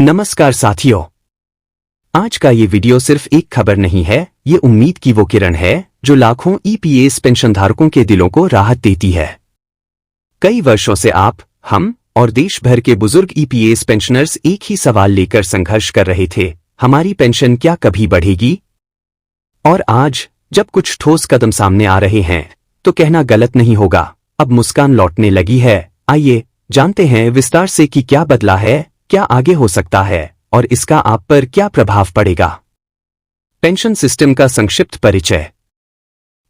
नमस्कार साथियों, आज का ये वीडियो सिर्फ एक खबर नहीं है, ये उम्मीद की वो किरण है जो लाखों ईपीएस पेंशनधारकों के दिलों को राहत देती है। कई वर्षों से आप, हम और देश भर के बुजुर्ग ईपीएस पेंशनर्स एक ही सवाल लेकर संघर्ष कर रहे थे, हमारी पेंशन क्या कभी बढ़ेगी? और आज जब कुछ ठोस कदम सामने आ रहे हैं तो कहना गलत नहीं होगा, अब मुस्कान लौटने लगी है। आइए जानते हैं विस्तार से कि क्या बदला है, क्या आगे हो सकता है और इसका आप पर क्या प्रभाव पड़ेगा। पेंशन सिस्टम का संक्षिप्त परिचय।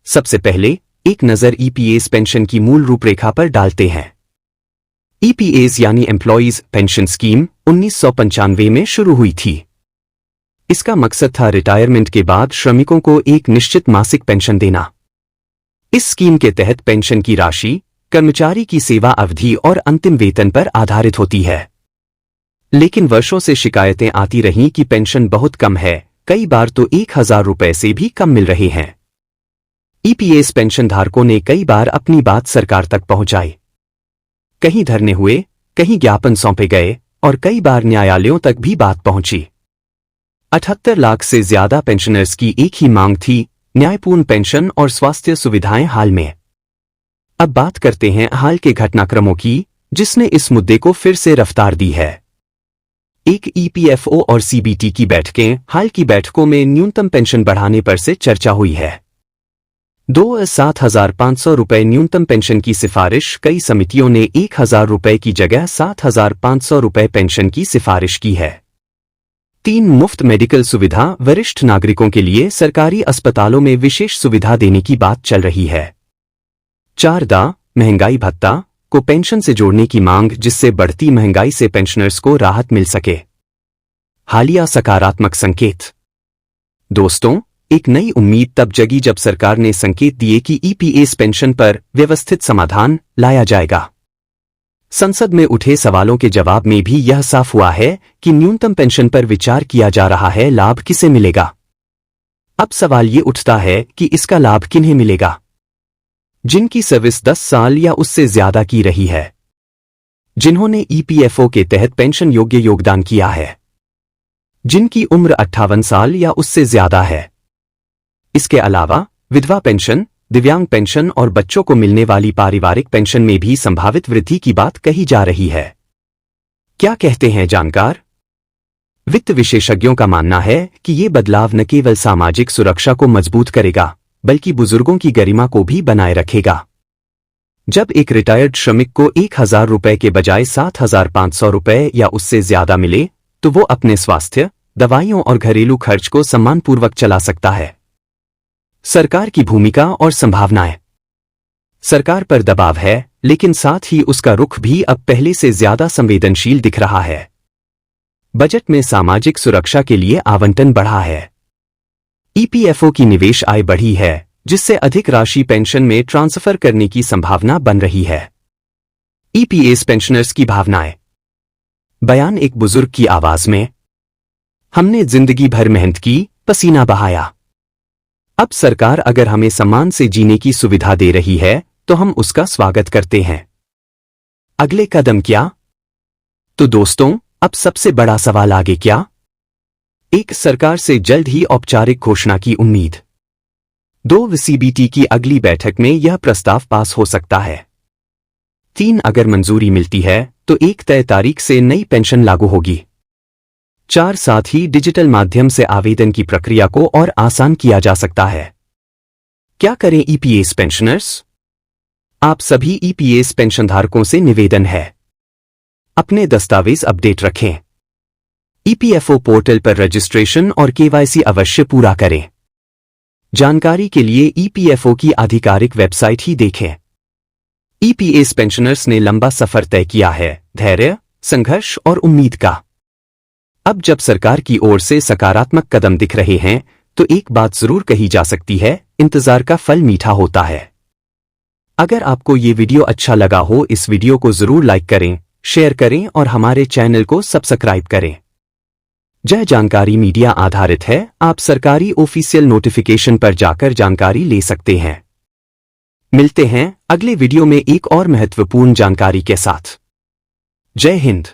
सबसे पहले एक नजर ईपीएस पेंशन की मूल रूपरेखा पर डालते हैं। ईपीएस यानी एम्प्लॉइज पेंशन स्कीम 1995 में शुरू हुई थी। इसका मकसद था रिटायरमेंट के बाद श्रमिकों को एक निश्चित मासिक पेंशन देना। इस स्कीम के तहत पेंशन की राशि कर्मचारी की सेवा अवधि और अंतिम वेतन पर आधारित होती है। लेकिन वर्षों से शिकायतें आती रहीं कि पेंशन बहुत कम है, कई बार तो 1000 रुपए से भी कम मिल रहे हैं। ईपीएस पेंशन धारकों ने कई बार अपनी बात सरकार तक पहुंचाई। कहीं धरने हुए, कहीं ज्ञापन सौंपे गए और कई बार न्यायालयों तक भी बात पहुंची। 78 लाख से ज्यादा पेंशनर्स की एक ही मांग थी, न्यायपूर्ण पेंशन और स्वास्थ्य सुविधाएं हाल में। अब बात करते हैं हाल के घटनाक्रमों की, जिसने इस मुद्दे को फिर से रफ्तार दी है। एक ईपीएफओ और सीबीटी की बैठकें। हाल की बैठकों में न्यूनतम पेंशन बढ़ाने पर से चर्चा हुई है। 7,500 रुपए न्यूनतम पेंशन की सिफारिश। कई समितियों ने 1,000 रुपए की जगह 7,500 रुपए पेंशन की सिफारिश की है। 3 मुफ्त मेडिकल सुविधा। वरिष्ठ नागरिकों के लिए सरकारी अस्पतालों में विशेष सुविधा देने की बात चल रही है। 4 महंगाई भत्ता को पेंशन से जोड़ने की मांग, जिससे बढ़ती महंगाई से पेंशनर्स को राहत मिल सके। हालिया सकारात्मक संकेत। दोस्तों, एक नई उम्मीद तब जगी जब सरकार ने संकेत दिए कि ईपीएस पेंशन पर व्यवस्थित समाधान लाया जाएगा। संसद में उठे सवालों के जवाब में भी यह साफ हुआ है कि न्यूनतम पेंशन पर विचार किया जा रहा है। लाभ किसे मिलेगा? अब सवाल ये उठता है कि इसका लाभ किन्हें मिलेगा? जिनकी सर्विस 10 साल या उससे ज्यादा की रही है, जिन्होंने ईपीएफओ के तहत पेंशन योग्य योगदान किया है, जिनकी उम्र 58 साल या उससे ज्यादा है। इसके अलावा विधवा पेंशन, दिव्यांग पेंशन और बच्चों को मिलने वाली पारिवारिक पेंशन में भी संभावित वृद्धि की बात कही जा रही है। क्या कहते हैं जानकार? वित्त विशेषज्ञों का मानना है कि ये बदलाव न केवल सामाजिक सुरक्षा को मजबूत करेगा, बल्कि बुजुर्गों की गरिमा को भी बनाए रखेगा। जब एक रिटायर्ड श्रमिक को 1,000 रुपए के बजाय 7,500 रुपए या उससे ज्यादा मिले, तो वो अपने स्वास्थ्य, दवाइयों और घरेलू खर्च को सम्मानपूर्वक चला सकता है। सरकार की भूमिका और संभावनाएं। सरकार पर दबाव है, लेकिन साथ ही उसका रुख भी अब पहले से ज्यादा संवेदनशील दिख रहा है। बजट में सामाजिक सुरक्षा के लिए आवंटन बढ़ा है। ईपीएफओ की निवेश आय बढ़ी है, जिससे अधिक राशि पेंशन में ट्रांसफर करने की संभावना बन रही है। ईपीएस पेंशनर्स की भावनाएं। बयान एक बुजुर्ग की आवाज में। हमने जिंदगी भर मेहनत की, पसीना बहाया। अब सरकार अगर हमें सम्मान से जीने की सुविधा दे रही है तो हम उसका स्वागत करते हैं। अगले कदम क्या? तो दोस्तों, अब सबसे बड़ा सवाल आगे क्या? एक, सरकार से जल्द ही औपचारिक घोषणा की उम्मीद। 2, सीबीटी की अगली बैठक में यह प्रस्ताव पास हो सकता है। 3, अगर मंजूरी मिलती है तो एक तय तारीख से नई पेंशन लागू होगी। 4, साथ ही डिजिटल माध्यम से आवेदन की प्रक्रिया को और आसान किया जा सकता है। क्या करें ईपीएस पेंशनर्स? आप सभी ईपीएस पेंशनधारकों से निवेदन है, अपने दस्तावेज अपडेट रखें। ईपीएफओ पोर्टल पर रजिस्ट्रेशन और केवाईसी अवश्य पूरा करें। जानकारी के लिए ईपीएफओ की आधिकारिक वेबसाइट ही देखें। ईपीएस पेंशनर्स ने लंबा सफर तय किया है, धैर्य, संघर्ष और उम्मीद का। अब जब सरकार की ओर से सकारात्मक कदम दिख रहे हैं तो एक बात जरूर कही जा सकती है, इंतजार का फल मीठा होता है। अगर आपको ये वीडियो अच्छा लगा हो, इस वीडियो को जरूर लाइक करें, शेयर करें और हमारे चैनल को सब्सक्राइब करें। यह जानकारी मीडिया आधारित है, आप सरकारी ऑफिशियल नोटिफिकेशन पर जाकर जानकारी ले सकते हैं। मिलते हैं अगले वीडियो में एक और महत्वपूर्ण जानकारी के साथ। जय हिंद।